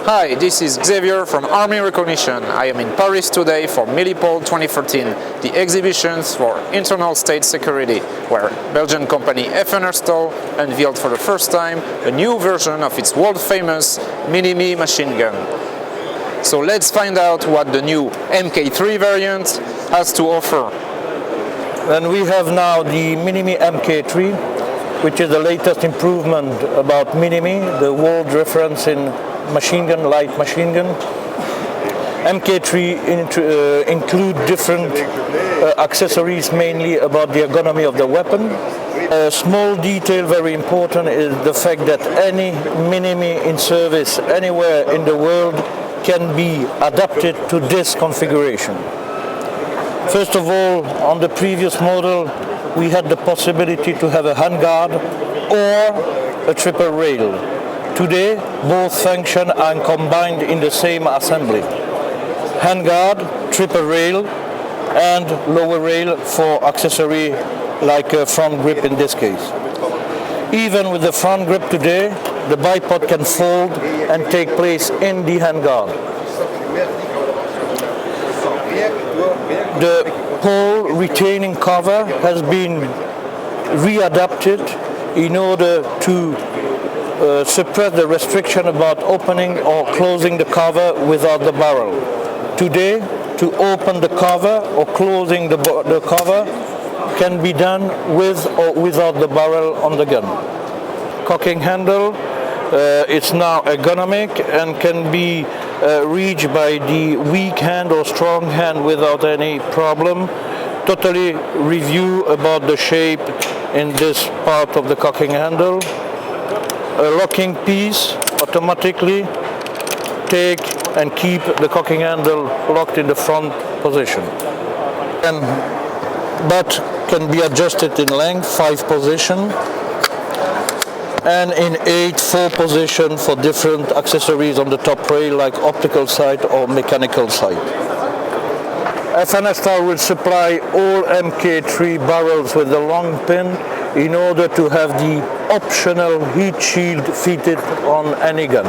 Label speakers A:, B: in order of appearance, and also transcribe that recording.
A: Hi, this is Xavier from Army Recognition. I am in Paris today for Milipol 2013, the exhibitions for internal state security, where Belgian company FN Herstal unveiled for the first time a new version of its world-famous Minimi machine gun. So let's find out what the new Mk3 variant has to offer.
B: And we have now the Minimi Mk3, which is the latest improvement about Minimi, the world reference in machine gun, light machine gun. Mk3 include different accessories, mainly about the ergonomy of the weapon. A small detail, very important, is the fact that any Minimi in service anywhere in the world can be adapted to this configuration. First of all, on the previous model, we had the possibility to have a handguard or a triple rail. Today, both functions are combined in the same assembly. Handguard, triple rail, and lower rail for accessory like a front grip in this case. Even with the front grip today, the bipod can fold and take place in the handguard. The pole retaining cover has been readapted in order to suppress the restriction about opening or closing the cover without the barrel. Today, to open the cover or closing the cover can be done with or without the barrel on the gun. Cocking handle, it's now ergonomic and can be reached by the weak hand or strong hand without any problem. Totally review about the shape in this part of the cocking handle. A locking piece automatically take and keep the cocking handle locked in the front position. And butt can be adjusted in length, 5 position, and in 8, 4 position for different accessories on the top rail like optical sight or mechanical sight. FN Herstal will supply all Mk3 barrels with a long pin in order to have the optional heat shield fitted on any gun.